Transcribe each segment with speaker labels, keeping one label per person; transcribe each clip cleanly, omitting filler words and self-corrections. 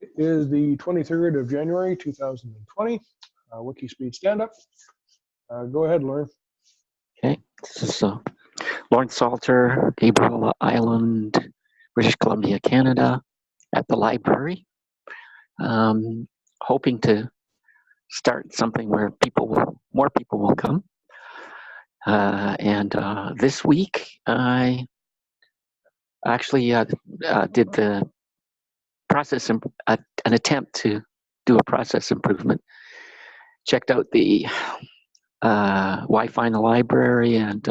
Speaker 1: It is the 23rd of January, 2020. WIKISPEED Standup. Go ahead, Lauren.
Speaker 2: Okay, this is Lawrence Salter, Gabriel Island, British Columbia, Canada, at the library. Hoping to start something where more people will come. And this week, I actually did the process, an attempt to do a process improvement. Checked out the Wi-Fi in the library and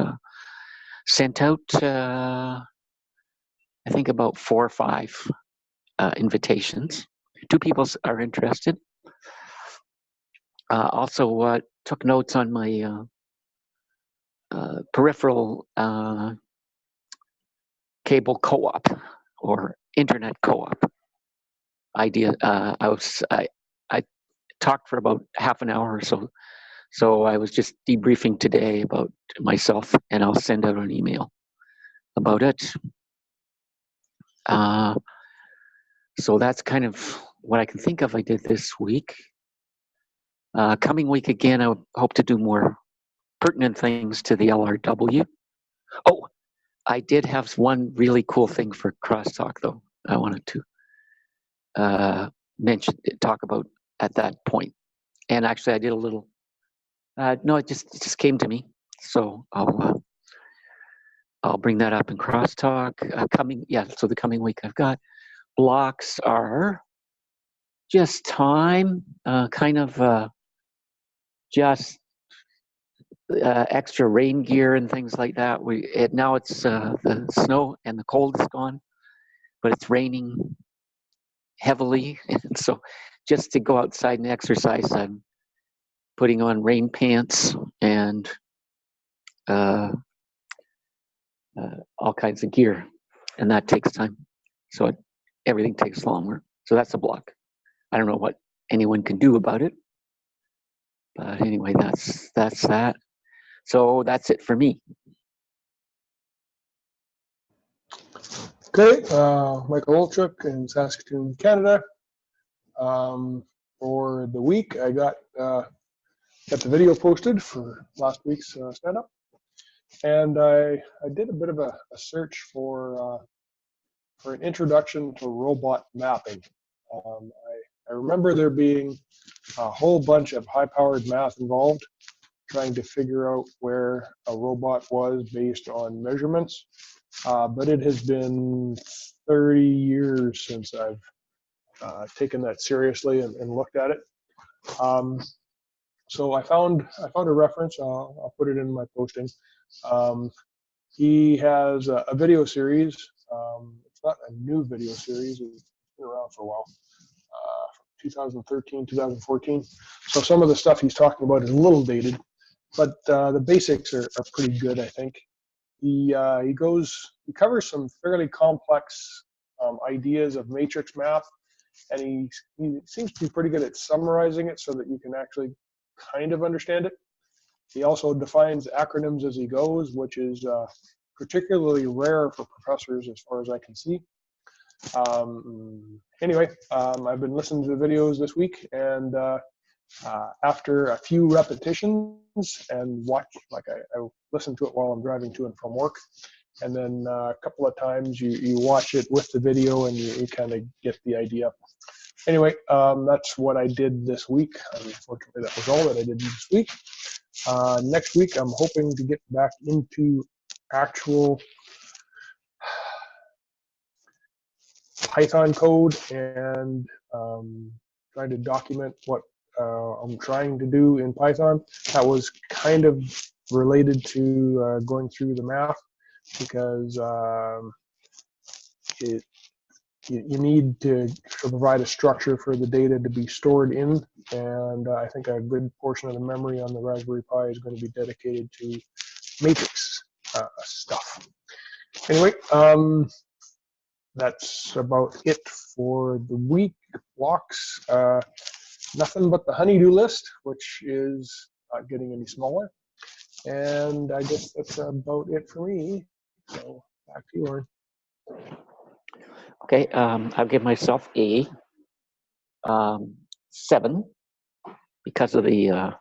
Speaker 2: sent out, I think, about 4 or 5 invitations. 2 people are interested. Also took notes on my peripheral cable co-op or internet co-op idea. I talked for about half an hour or so. So I was just debriefing today about myself, and I'll send out an email about it. So that's kind of what I can think of I did this week. Coming week again, I hope to do more pertinent things to the LRW. Oh, I did have one really cool thing for crosstalk, though. I wanted to talk about at that point. And actually, I did a little. No, it just came to me, so I'll bring that up in crosstalk. So the coming week I've got blocks are just time, just extra rain gear and things like that. Now it's the snow and the cold is gone, but it's raining heavily, and so just to go outside and exercise, I'm putting on rain pants and all kinds of gear, and that takes time. So everything takes longer. So that's a block. I don't know what anyone can do about it, but anyway, that's that. So that's it for me.
Speaker 1: Okay, Michael Olchuk in Saskatoon, Canada. For the week, I got the video posted for last week's stand-up, and I did a bit of a search for an introduction to robot mapping. I remember there being a whole bunch of high-powered math involved, trying to figure out where a robot was based on measurements, but it has been 30 years since I've taken that seriously and looked at it. So I found a reference. I'll put it in my posting. He has a video series. It's not a new video series. It's been around for a while. 2013, 2014. So some of the stuff he's talking about is a little dated, but the basics are pretty good, I think. He covers some fairly complex ideas of matrix math, and he seems to be pretty good at summarizing it so that you can actually kind of understand it. He also defines acronyms as he goes, which is particularly rare for professors as far as I can see. Anyway, I've been listening to the videos this week, and after a few repetitions and I listen to it while I'm driving to and from work, and then a couple of times you watch it with the video and you kind of get the idea. Anyway, that's what I did this week. Unfortunately, that was all that I did this week. Next week, I'm hoping to get back into actual Python code and trying to document what I'm trying to do in Python. That was kind of related to going through the math, because you need to provide a structure for the data to be stored in, and I think a good portion of the memory on the Raspberry Pi is going to be dedicated to matrix stuff. Anyway, that's about it for the week. Blocks, nothing but the honeydew list, which is not getting any smaller. And I guess that's about it for me. So back to you, Lauren.
Speaker 2: Okay, I'll give myself A. 7 because of the, I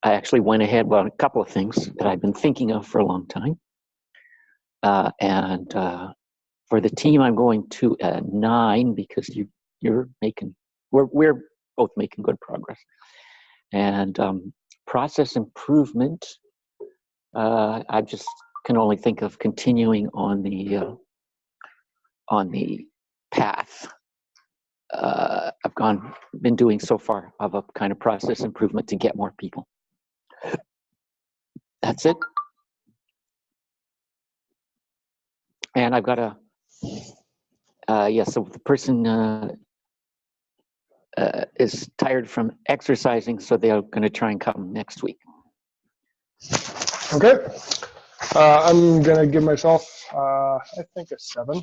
Speaker 2: actually went ahead, well, a couple of things that I've been thinking of for a long time. And for the team, I'm going to 9 because you're making, we're both making good progress. And process improvement, I just can only think of continuing on the path I've been doing so far of a kind of process improvement to get more people. That's it. And I've got a, so the person is tired from exercising, so they're going to try and come next week.
Speaker 1: Okay. I'm going to give myself, I think, a 7.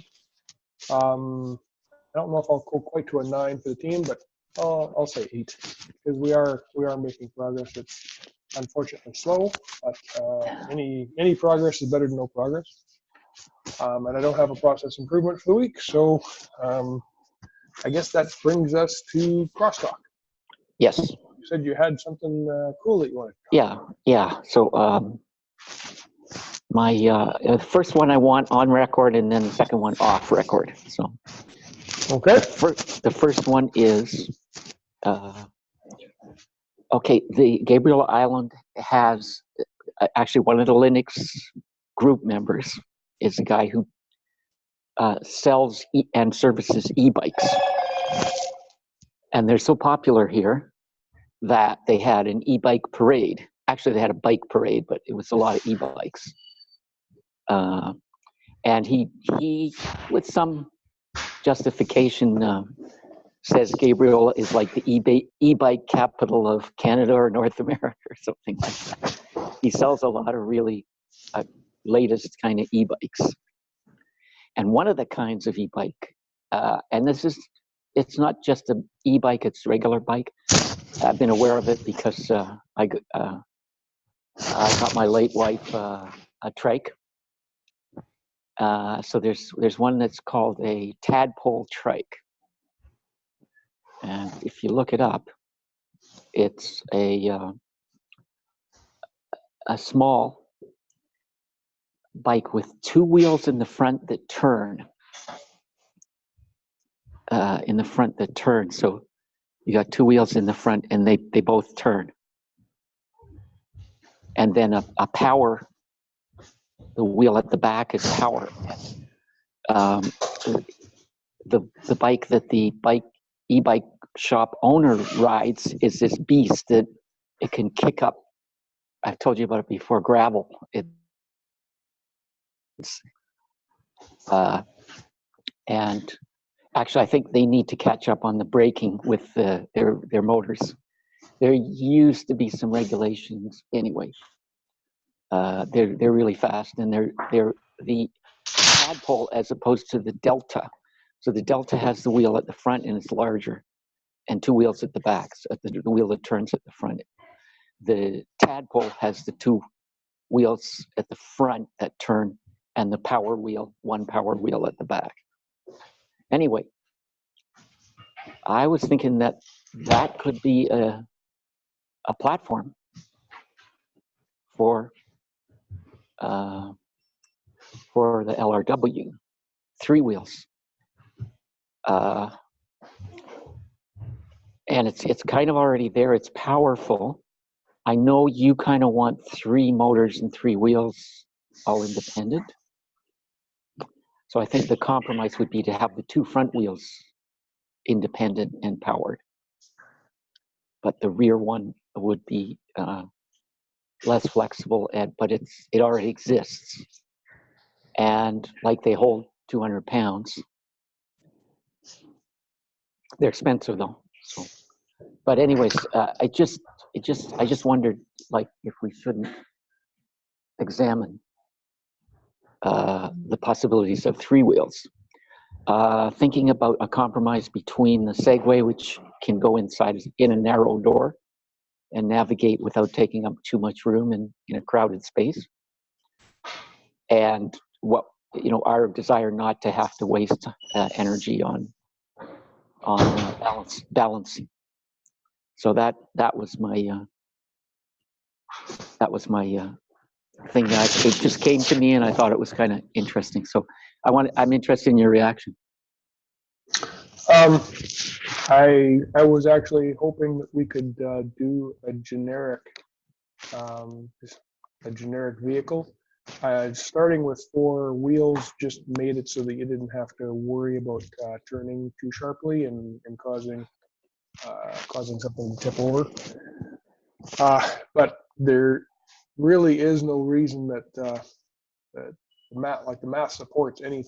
Speaker 1: I don't know if I'll go quite to a 9 for the team, but I'll say 8 because we are making progress. It's unfortunately slow, but any progress is better than no progress. And I don't have a process improvement for the week, so I guess that brings us to crosstalk.
Speaker 2: Yes.
Speaker 1: You said you had something cool that you wanted to talk about.
Speaker 2: Yeah. So my first one I want on record, and then the second one off record. So
Speaker 1: okay.
Speaker 2: The first one is okay. The Gabriel Island has actually one of the Linux group members is a guy who sells and services e-bikes, and they're so popular here that they had an e-bike parade. Actually, they had a bike parade, but it was a lot of e-bikes. And he, with some justification, says Gabriel is like the e-bike capital of Canada or North America or something like that. He sells a lot of really latest kind of e-bikes. And one of the kinds of e-bike, and it's not just an e-bike, it's a regular bike. I've been aware of it because I got my late wife a trike. So there's one that's called a tadpole trike. And if you look it up, it's a small bike with 2 wheels in the front that turn. So you got 2 wheels in the front, and they both turn. And then a power. The wheel at the back is power. The bike that the e-bike shop owner rides is this beast that it can kick up. I've told you about it before. Gravel. And actually, I think they need to catch up on the braking with their motors. There used to be some regulations anyway. They're really fast, and they're the tadpole as opposed to the Delta. So the Delta has the wheel at the front and it's larger, and 2 wheels at the back. So the wheel that turns at the front. The tadpole has the 2 wheels at the front that turn, and the power wheel, 1 power wheel at the back. Anyway, I was thinking that could be a platform for the LRW, 3 wheels. And it's kind of already there. It's powerful. I know you kind of want 3 motors and 3 wheels, all independent. So I think the compromise would be to have the 2 front wheels independent and powered, but the rear one would be less flexible. But it already exists, and like they hold 200 pounds. They're expensive though. So, but anyways, I just wondered, like, if we shouldn't examine the possibilities of 3 wheels. Thinking about a compromise between the Segway, which can go inside in a narrow door and navigate without taking up too much room in a crowded space, and our desire not to have to waste energy on on balancing. So that was my thing that it just came to me, and I thought it was kind of interesting. So I'm interested in your reaction.
Speaker 1: I was actually hoping that we could do a generic vehicle. Starting with 4 wheels just made it so that you didn't have to worry about turning too sharply and causing something to tip over. But there really is no reason that the math supports any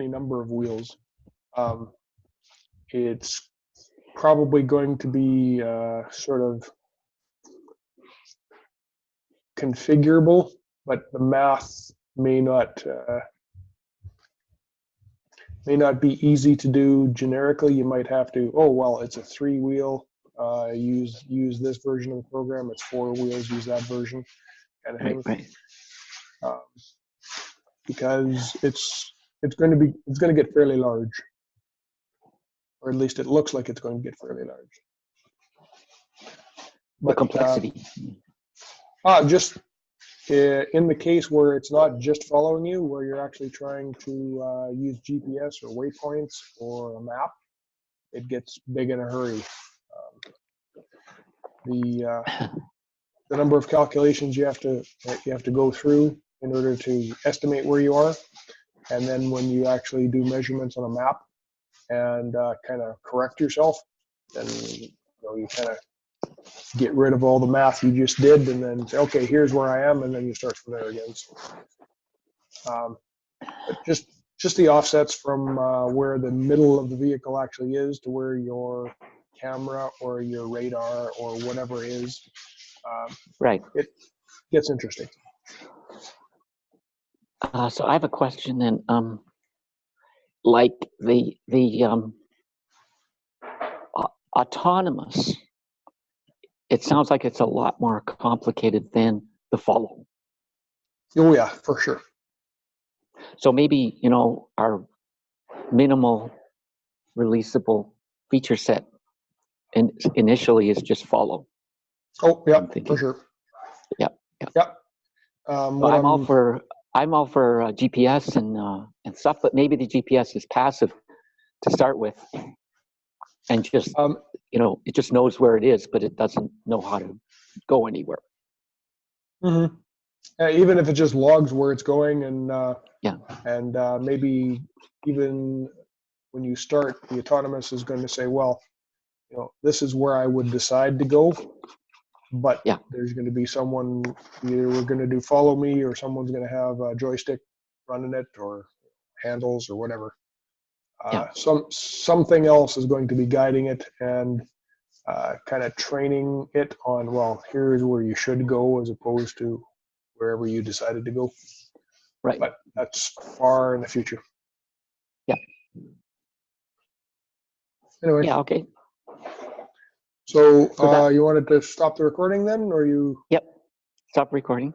Speaker 1: number of wheels. It's probably going to be sort of configurable, but the math may not be easy to do generically. You might have to, oh well, it's a 3-wheel. Use this version of the program. It's 4 wheels. Use that version, kind of thing.
Speaker 2: Right.
Speaker 1: Because it's going to get fairly large, or at least it looks like it's going to get fairly large. But,
Speaker 2: the complexity.
Speaker 1: Just in the case where it's not just following you, where you're actually trying to use GPS or waypoints or a map, it gets big in a hurry. The number of calculations you have to go through in order to estimate where you are, and then when you actually do measurements on a map and kind of correct yourself, then you kind of get rid of all the math you just did, and then say, okay, here's where I am, and then you start from there again. So, but just the offsets from where the middle of the vehicle actually is to where your camera or your radar or whatever is.
Speaker 2: Right.
Speaker 1: It gets interesting.
Speaker 2: So I have a question then. Like the autonomous, it sounds like it's a lot more complicated than the follow.
Speaker 1: Oh yeah, for sure.
Speaker 2: So maybe, our minimal releasable feature set initially is just follow.
Speaker 1: Oh yeah, for sure.
Speaker 2: Yeah.
Speaker 1: I'm
Speaker 2: all for GPS and stuff, but maybe the GPS is passive to start with, and just it just knows where it is, but it doesn't know how to go anywhere.
Speaker 1: Mm-hmm. Even if it just logs where it's going, and maybe even when you start, the autonomous is going to say, well, this is where I would decide to go, but there's going to be someone, either we're going to do follow me, or someone's going to have a joystick running it, or handles, or whatever. Something else is going to be guiding it and kind of training it on, well, here's where you should go, as opposed to wherever you decided to go.
Speaker 2: Right.
Speaker 1: But that's far in the future.
Speaker 2: Yeah.
Speaker 1: Anyway.
Speaker 2: Yeah, okay.
Speaker 1: So you wanted to stop the recording then, or you?
Speaker 2: Yep. Stop recording.